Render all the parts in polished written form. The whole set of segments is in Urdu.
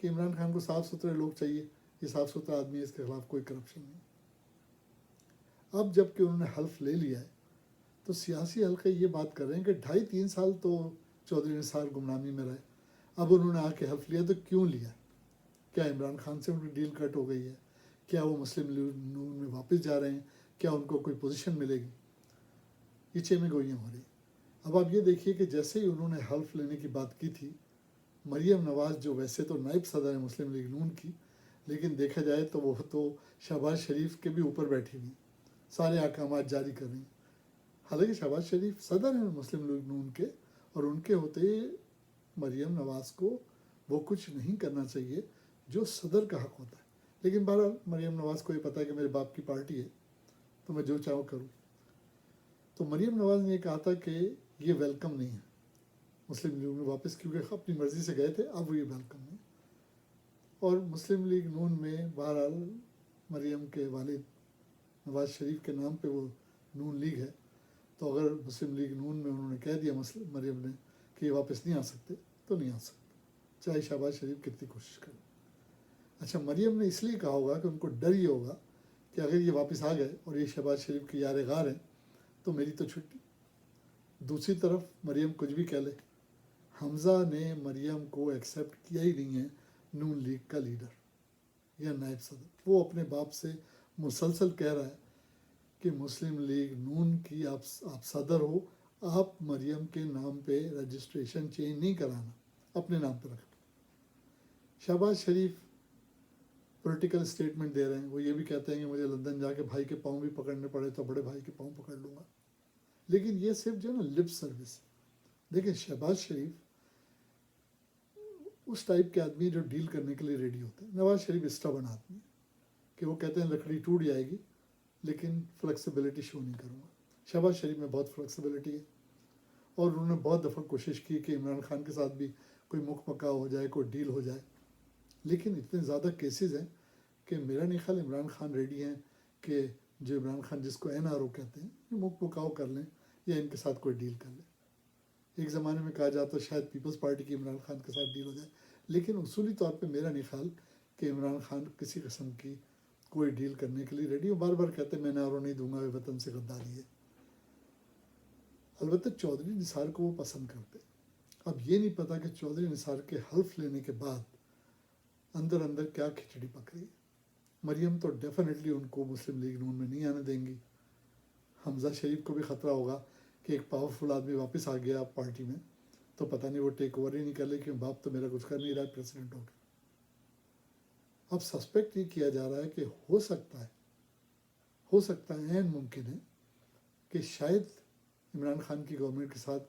کہ عمران خان کو صاف ستھرے لوگ چاہیے, یہ صاف ستھرا آدمی ہے, اس کے خلاف کوئی کرپشن نہیں. اب جب کہ انہوں نے حلف لے لیا ہے تو سیاسی حلقے یہ بات کر رہے ہیں کہ 2.5-3 سال تو چودھری نثار گمنامی میں رہے, اب انہوں نے آ کے حلف لیا تو کیوں لیا؟ کیا عمران خان سے ان کی ڈیل کٹ ہو گئی ہے؟ کیا وہ مسلم لیگ نون میں واپس جا رہے ہیں؟ کیا ان کو کوئی پوزیشن ملے گی؟ یہ چیمیں گوئیاں ہو رہی. اب آپ یہ دیکھیے کہ جیسے ہی انہوں نے حلف لینے کی بات کی تھی, مریم نواز جو ویسے تو نائب صدر ہے مسلم لیگ نون کی, لیکن دیکھا جائے تو وہ تو شہباز شریف کے بھی اوپر بیٹھی ہوئی, سارے احکامات جاری کر رہی ہیں. حالانکہ شہباز شریف صدر ہیں مسلم لیگ نون کے, اور ان کے ہوتے مریم نواز کو وہ کچھ نہیں کرنا چاہیے جو صدر کا حق ہوتا ہے. لیکن بہرحال مریم نواز کو یہ پتہ ہے کہ میرے باپ کی پارٹی ہے تو میں جو چاہوں کروں. تو مریم نواز نے یہ کہا تھا کہ یہ ویلکم نہیں ہے مسلم لیگ میں واپس, کیونکہ اپنی مرضی سے گئے تھے, اب وہ یہ ویلکم نہیں. اور مسلم لیگ نون میں بہرحال مریم کے والد نواز شریف کے نام پہ وہ نون لیگ ہے, تو اگر مسلم لیگ نون میں انہوں نے کہہ دیا مریم نے کہ یہ واپس نہیں آ سکتے تو نہیں آ سکتے, چاہے شہباز شریف کتنی کوشش کرے. اچھا, مریم نے اس لیے کہا ہوگا کہ ان کو ڈر یہ ہوگا کہ اگر یہ واپس آ گئے اور یہ شہباز شریف کے یار غار ہیں تو میری تو چھٹی. دوسری طرف مریم کچھ بھی کہہ لے, حمزہ نے مریم کو ایکسیپٹ کیا ہی نہیں ہے نون لیگ کا لیڈر یا نائب صدر. وہ اپنے باپ سے مسلسل کہہ رہا ہے کہ مسلم لیگ نون کی آپ صدر ہو, آپ مریم کے نام پہ رجسٹریشن چینج نہیں کرانا, اپنے نام پہ رکھنا. شہباز شریف پولیٹیکل اسٹیٹمنٹ دے رہے ہیں, وہ یہ بھی کہتے ہیں کہ مجھے لندن جا کے بھائی کے پاؤں بھی پکڑنے پڑے تو بڑے بھائی کے پاؤں پکڑ لوں گا. لیکن یہ صرف جو ہے نا لپ سروس. دیکھیں شہباز شریف اس ٹائپ کے آدمی جو ڈیل کرنے کے لیے ریڈی ہوتے ہیں. نواز شریف اسٹبن آدمی ہے کہ وہ کہتے ہیں لکڑی ٹوٹ جائے گی لیکن فلیکسیبلٹی شو نہیں کروں گا. شہباز شریف میں بہت فلیکسیبلٹی ہے, اور انہوں نے بہت دفعہ کوشش کی کہ عمران خان کے ساتھ بھی کوئی مکھ مکاؤ ہو جائے, کوئی ڈیل ہو جائے, لیکن اتنے زیادہ کیسز ہیں کہ میرا نہیں خیال عمران خان ریڈی ہیں کہ جو عمران خان جس کو این آر او کہتے ہیں مکھ مکاؤ کر لیں یا ان کے ساتھ کوئی ڈیل کر لیں. ایک زمانے میں کہا جاتا شاید پیپلز پارٹی کی عمران خان کے ساتھ ڈیل ہو جائے, لیکن اصولی طور پہ میرا نہیں خیال کہ عمران خان کسی قسم کی کوئی ڈیل کرنے کے لیے ریڈی ہو. بار بار کہتے ہیں میں نارو نہیں دوں گا, وطن سے غداری ہے. البتہ چودھری نثار کو وہ پسند کرتے. اب یہ نہیں پتا کہ چودھری نثار کے حلف لینے کے بعد اندر اندر کیا کھچڑی پک رہی ہے. مریم تو ڈیفینیٹلی ان کو مسلم لیگ نون میں نہیں آنے دیں گی. حمزہ شریف کو بھی خطرہ ہوگا کہ ایک پاورفل آدمی واپس آ گیا پارٹی میں تو پتہ نہیں وہ ٹیک اوور ہی نہیں کر لے کہ باپ تو میرا کچھ کر نہیں رہا, پریسیڈنٹ ہو گیا. اب سسپیکٹ یہ کیا جا رہا ہے کہ ہو سکتا ہے عین ممکن ہے کہ شاید عمران خان کی گورنمنٹ کے ساتھ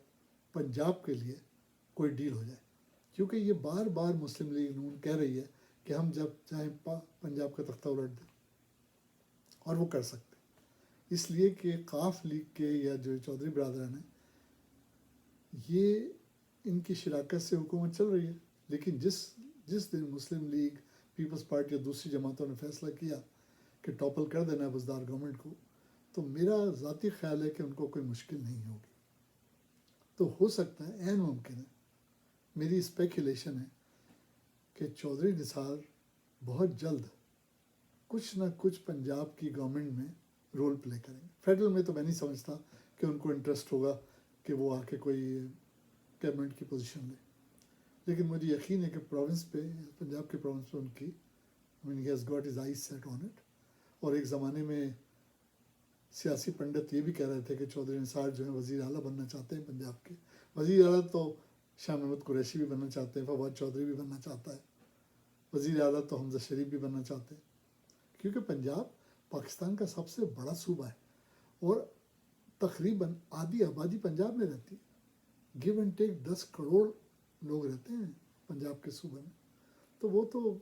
پنجاب کے لیے کوئی ڈیل ہو جائے, کیونکہ یہ بار بار مسلم لیگ نون کہہ رہی ہے کہ ہم جب چاہیں پنجاب کا تختہ الٹ دیں, اور وہ کر سکتے. اس لیے کہ قاف لیگ کے یا جو چودھری برادران ہیں یہ ان کی شراکت سے حکومت چل رہی ہے. لیکن جس دن مسلم لیگ, پیپلز پارٹی اور دوسری جماعتوں نے فیصلہ کیا کہ ٹاپل کر دینا ہے بزدار گورنمنٹ کو, تو میرا ذاتی خیال ہے کہ ان کو کوئی مشکل نہیں ہوگی. تو ہو سکتا ہے, عین ممکن ہے, میری اسپیکولیشن ہے کہ چودھری نثار بہت جلد کچھ نہ کچھ پنجاب کی گورنمنٹ میں رول پلے کریں گے. فیڈرل میں تو میں نہیں سمجھتا کہ ان کو انٹرسٹ ہوگا کہ وہ آ کے کوئی کیبنٹ کی پوزیشن لے, لیکن مجھے یقین ہے کہ پروونس پہ, پنجاب کے پروونس پہ ان کی ہی he's got his eyes set on it. اور ایک زمانے میں سیاسی پنڈت یہ بھی کہہ رہے تھے کہ چودھری نثار جو ہیں وزیر اعلیٰ بننا چاہتے ہیں پنجاب کے. وزیر اعلیٰ تو شاہ محمود قریشی بھی بننا چاہتے ہیں, فواد چودھری بھی بننا چاہتا ہے, وزیر اعلیٰ تو حمزہ شریف بھی بننا چاہتے ہیں, کیونکہ پنجاب پاکستان کا سب سے بڑا صوبہ ہے اور تقریباً آدھی آبادی پنجاب میں رہتی ہے. گیو اینڈ ٹیک 10 کروڑ لوگ رہتے ہیں پنجاب کے صوبے میں. تو وہ تو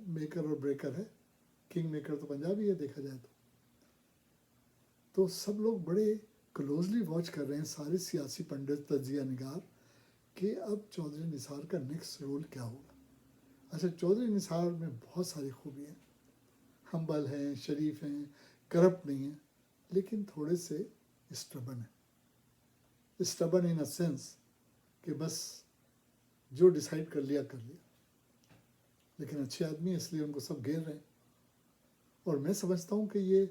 میکر اور بریکر ہے, کنگ میکر تو پنجاب ہی ہے دیکھا جائے تو سب لوگ بڑے کلوزلی واچ کر رہے ہیں, سارے سیاسی پنڈت, تجزیہ نگار, کہ اب چودھری نثار کا نیکسٹ رول کیا ہوگا. اچھا, چودھری نثار میں بہت ساری خوبی ہیں, ہمبل ہیں, شریف ہیں, کرپٹ نہیں ہیں, لیکن تھوڑے سے اسٹبن ہیں. اسٹبن ان اے سینس کہ بس جو ڈیسائیڈ کر لیا. لیکن اچھے آدمی ہیں اس لیے ان کو سب گھیر رہے ہیں. اور میں سمجھتا ہوں کہ یہ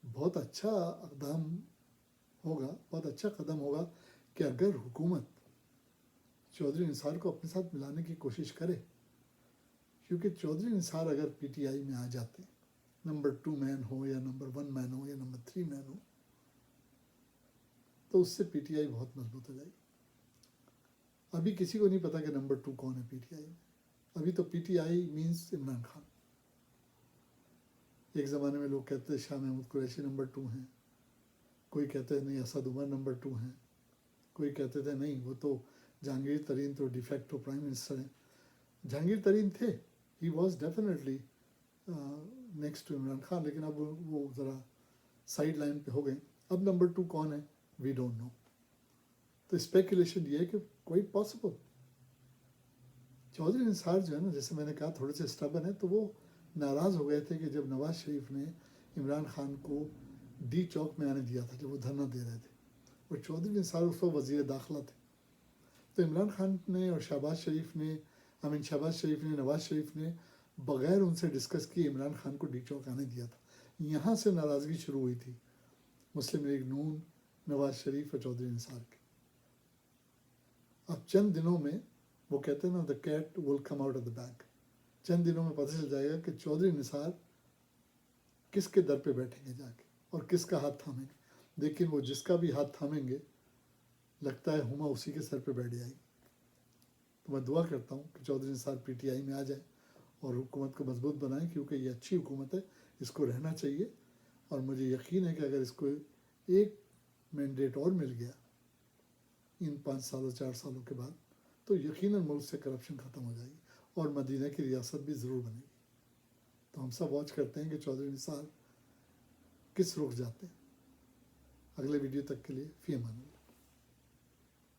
بہت اچھا اقدام ہوگا, بہت اچھا قدم ہوگا کہ اگر حکومت چودھری نثار کو اپنے ساتھ ملانے کی کوشش کرے, کیونکہ چودھری نثار اگر پی ٹی آئی میں آ جاتے ہیں, نمبر 2 مین ہو یا نمبر 1 مین ہو یا نمبر 3 مین ہو, تو اس سے پی ٹی آئی بہت مضبوط ہو جائے گی. ابھی کسی کو نہیں پتا کہ نمبر 2 کون ہے پی ٹی آئی میں. ابھی تو P T I means Imran Khan. ایک زمانے میں لوگ کہتے تھے شاہ محمود قریشی نمبر 2 ہیں, کوئی کہتے ہیں نہیں اسد عمر نمبر 2 ہیں, کوئی کہتے تھے نہیں وہ تو جہانگیر ترین تو ڈیفیکٹو پرائم منسٹر ہیں. جہانگیر ترین تھے, he was definitely next to Imran Khan, لیکن اب وہ ذرا سائڈ لائن پہ ہو گئے. اب نمبر 2 کون ہے وی ڈونٹ نو. تو اسپیکولیشن یہ ہے کہ کوئی پاسبل چودھری نثار جو ہے نا, جیسے میں نے کہا تھوڑے سے اسٹبن ہے, تو وہ ناراض ہو گئے تھے کہ جب نواز شریف نے عمران خان کو ڈی چوک میں آنے دیا تھا جب وہ دھرنا دے رہے تھے, اور چودھری نثار اس وقت وزیر داخلہ تھے. تو عمران خان نے اور شہباز شریف نے نواز شریف نے بغیر ان سے ڈسکس کیے عمران خان کو ڈی چوک آنے دیا تھا. یہاں سے ناراضگی شروع ہوئی تھی مسلم لیگ نون, نواز شریف اور چودھری نثار کی. اب چند دنوں میں وہ کہتے ہیں نا, the cat will come out of the bag. چند دنوں میں پتہ چل جائے گا کہ چودھری نثار کس کے در پہ بیٹھیں گے جا کے اور کس کا ہاتھ تھامیں گے. لیکن وہ جس کا بھی ہاتھ تھامیں گے لگتا ہے ہما اسی کے سر پہ بیٹھ جائے گی. تو میں دعا کرتا ہوں کہ چودھری نثار پی ٹی آئی میں آ جائیں اور حکومت کو مضبوط بنائیں, کیونکہ یہ اچھی حکومت ہے, اس کو رہنا چاہیے. اور مجھے یقین ہے کہ اگر اس کو ایک مینڈیٹ اور مل گیا ان 5 سالوں 4 سالوں کے بعد, تو یقیناً ملک سے کرپشن ختم ہو جائے گی اور مدینہ کی ریاست بھی ضرور بنے گی. تو ہم سب واچ کرتے ہیں کہ چودھری نثار کس رخ جاتے ہیں. اگلے ویڈیو تک کے لیے فی امان اللہ.